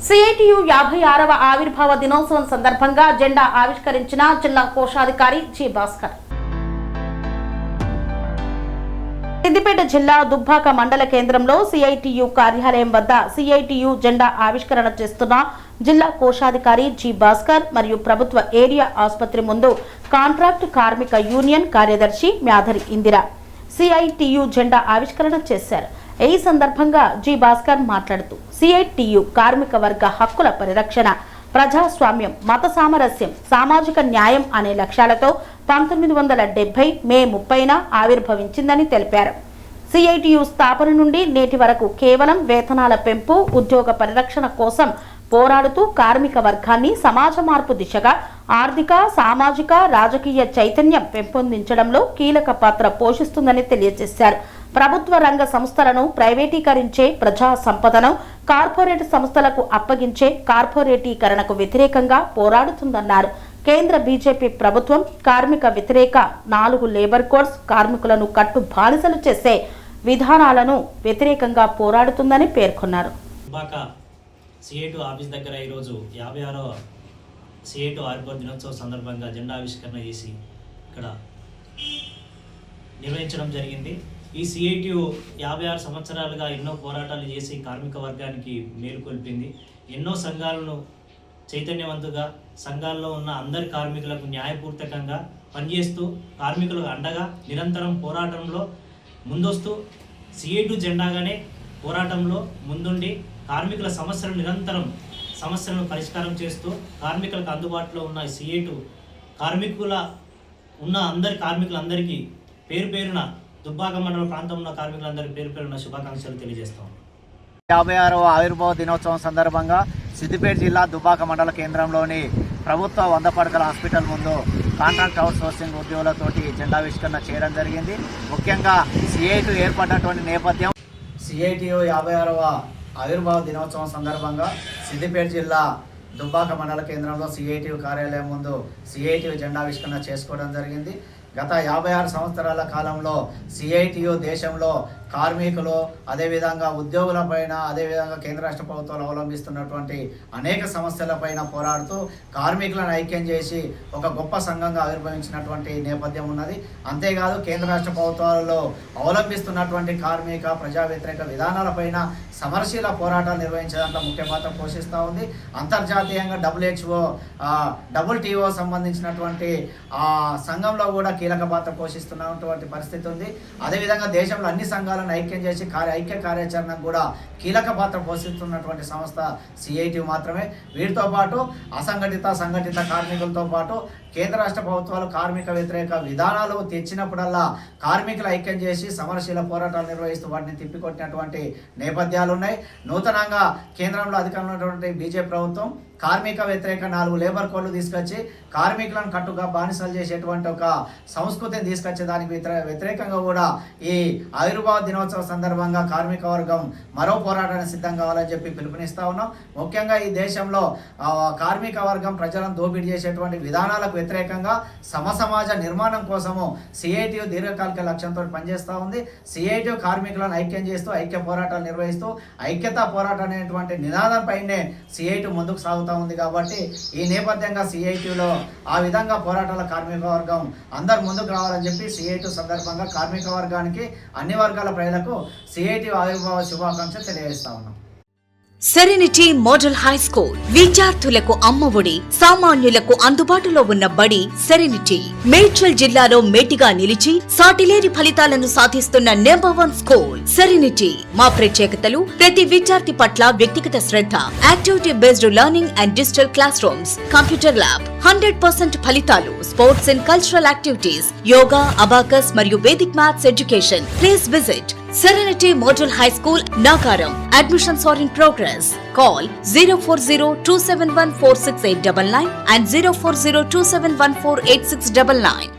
CITU 56వ ఆవిర్భావ దినోత్సవం సందర్భంగా జెండా ఆవిష్కరించిన జిల్లా కోశాధికారి జి భాస్కర్. సిద్దిపేట జిల్లా దుబ్బాక మండల కేంద్రంలో సిఐటియు కార్యాలయం వద్ద సిఐటియు జెండా ఆవిష్కరణ చేస్తున్న జిల్లా కోశాధికారి జి భాస్కర్ మరియు ప్రభుత్వ ఏరియా ఆసుపత్రి ముందు కాంట్రాక్ట్ కార్మిక యూనియన్ కార్యదర్శి మ్యాధరి ఇందిర సిఐటియు జెండా ఆవిష్కరణ చేశారు. ఈ సందర్భంగా జి భాస్కర్ మాట్లాడుతూ సిఐటియు కార్మిక వర్గ హక్కుల పరిరక్షణ, ప్రజాస్వామ్యం, మత సామరస్యం, సామాజిక న్యాయం అనే లక్ష్యాలతో 1970 మే 30న ఆవిర్భవించిందని తెలిపారు. సిఐటియు స్థాపన నుండి నేటి వరకు కేవలం వేతనాల పెంపు, ఉద్యోగ పరిరక్షణ కోసం పోరాడుతూ కార్మిక వర్గాన్ని సమాజ మార్పు దిశగా ఆర్థిక, సామాజిక, రాజకీయ చైతన్యం పెంపొందించడంలో కీలక పాత్ర పోషిస్తుందని తెలియజేశారు. ప్రభుత్వ రంగ సంస్థలను ప్రైవేటీకరించే, ప్రజా సంపదను కార్పొరేట్ సంస్థలకు అప్పగించే కార్పొరేటీకరణకు వ్యతిరేకంగా పోరాడుతుందన్నారు. కేంద్ర బీజేపీ ప్రభుత్వం కార్మిక వ్యతిరేక 4 లేబర్ కోడ్స్, కార్మికులను కట్టు బానిసలు చేసే విధానాలను వ్యతిరేకంగా పోరాడుతుందని పేర్కొన్నారు. సిఐటియు ఆఫీస్ దగ్గర ఈరోజు 56వ సిఐటియు ఆవిర్భావ దినోత్సవం సందర్భంగా జెండా ఆవిష్కరణ చేసి ఇక్కడ నిర్వహించడం జరిగింది. ఈ సిఐటియు 56 సంవత్సరాలుగా ఎన్నో పోరాటాలు చేసి కార్మిక వర్గానికి మేలుకొల్పింది. ఎన్నో సంఘాలను చైతన్యవంతుగా, సంఘాల్లో ఉన్న అందరి కార్మికులకు న్యాయపూర్వకంగా పనిచేస్తూ కార్మికులకు అండగా నిరంతరం పోరాటంలో ముందొస్తూ సిఐటియు జెండాగానే పోరాటంలో ముందుండి కార్మికుల సమస్యలను నిరంతరం సమస్యలను పరిష్కారం చేస్తూ కార్మికులకు అందుబాటులో ఉన్న సిఐటియు అందరి కార్మికులందరికీ పేరు పేరున దుబ్బాక మండల ప్రాంతంలో ఉన్న కార్మికులందరికీ పేరు పేరున శుభాకాంక్షలు తెలియజేస్తాం. 56వ ఆవిర్భావ దినోత్సవం సందర్భంగా సిద్దిపేట జిల్లా దుబ్బాక మండల కేంద్రంలోని ప్రభుత్వ 100 పడకల హాస్పిటల్ ముందు కాంట్రాక్ట్ అవుట్ సోర్సింగ్ ఉద్యోగులతోటి జెండావిష్కరణ చేయడం జరిగింది. ముఖ్యంగా సిఐటియు ఏర్పడినటువంటి నేపథ్యం, సిఐటియు 56వ ఆవిర్భావ దినోత్సవం సందర్భంగా సిద్దిపేట జిల్లా దుబ్బాక మండల కేంద్రంలో సిఐటియు కార్యాలయం ముందు సిఐటియు జెండావిష్కరణ చేసుకోవడం జరిగింది. గత 56 సంవత్సరాల కాలంలో సిఐటియు దేశంలో కార్మికులు, అదేవిధంగా ఉద్యోగులపైన, అదేవిధంగా కేంద్ర రాష్ట్ర ప్రభుత్వాలు అవలంబిస్తున్నటువంటి అనేక సమస్యలపైన పోరాడుతూ కార్మికులను ఐక్యం చేసి ఒక గొప్ప సంఘంగా ఆవిర్భవించినటువంటి నేపథ్యం ఉన్నది. అంతేకాదు కేంద్ర రాష్ట్ర ప్రభుత్వాలలో అవలంబిస్తున్నటువంటి కార్మిక, ప్రజా వ్యతిరేక విధానాలపైన సమరశీల పోరాటాలు నిర్వహించడంలో ముఖ్య పాత్ర పోషిస్తూ ఉంది. అంతర్జాతీయంగా WHO, WTO సంబంధించినటువంటి సంఘంలో కూడా కీలక పాత్ర పోషిస్తున్నటువంటి పరిస్థితి ఉంది. అదేవిధంగా దేశంలో అన్ని సంఘాలను ఐక్యం చేసి ఐక్య కార్యాచరణకు కూడా కీలక పాత్ర పోషిస్తున్నటువంటి సంస్థ సిఐటియు మాత్రమే. వీటితో పాటు అసంఘటిత, సంఘటిత కార్మికులతో పాటు కేంద్ర రాష్ట్ర ప్రభుత్వాలు కార్మిక వ్యతిరేక విధానాలు తెచ్చినప్పుడల్లా కార్మికులు ఐక్యం చేసి సమరశీల పోరాటాలు నిర్వహిస్తూ వాటిని తిప్పికొట్టినటువంటి నేపథ్యాలు ఉన్నాయి. నూతనంగా కేంద్రంలో అధికారంలో ఉన్నటువంటి బీజేపీ ప్రభుత్వం కార్మిక వ్యతిరేక 4 లేబర్ కోడ్లు తీసుకొచ్చి కార్మికులను కట్టుగా బానిసలు చేసేటువంటి ఒక సంస్కృతిని తీసుకొచ్చే దానికి వ్యతిరేకంగా కూడా ఈ ఆవిర్భావ దినోత్సవ సందర్భంగా కార్మిక వర్గం మరో పోరాటానికి సిద్ధం కావాలని చెప్పి పిలుపునిస్తూ ఉన్నాం. ముఖ్యంగా ఈ దేశంలో కార్మిక వర్గం ప్రజలను దోపిడీ చేసేటువంటి విధానాలకు వ్యతిరేకంగా సమసమాజ నిర్మాణం కోసము సిఐటియు దీర్ఘకాలిక లక్ష్యంతో పనిచేస్తూ ఉంది. సిఐటియు కార్మికులను ఐక్యం చేస్తూ ఐక్య పోరాటాలు నిర్వహిస్తూ ఐక్యతా పోరాటం అనేటువంటి నినాదంపైనే సిఐటియు ముందుకు సాగుతూ ఉంది. కాబట్టి ఈ నేపథ్యంగా సిఐటియులో ఆ విధంగా పోరాటాల కార్మిక వర్గం అందరు ముందుకు రావాలని చెప్పి సిఐటియు సందర్భంగా కార్మిక వర్గానికి, అన్ని వర్గాల ప్రజలకు సిఐటియు ఆవిర్భావ శుభాకాంక్షలు తెలియజేస్తా ఉన్నాం. సెరెనిటీ మోడల్ హై స్కూల్ విద్యార్థులకు అమ్మఒడి, సామాన్యులకు అందుబాటులో ఉన్న బడి సెరెనిటీ. మేడ్చల్ జిల్లాలో మేటిగా నిలిచి సాటిలేని ఫలితాలను సాధిస్తున్న #1 స్కూల్ సెరెనిటీ. మా ప్రత్యేకతలు ప్రతి విద్యార్థి పట్ల వ్యక్తిగత శ్రద్ధ, activity based learning and digital classrooms, computer lab, 100% ఫలితాలు, sports and cultural activities, yoga, abacus మరియు Vedic maths education. Please visit Serenity Model High School, Nagaram. Admissions are in progress. Call 040-271-46899 and 040-271-48699.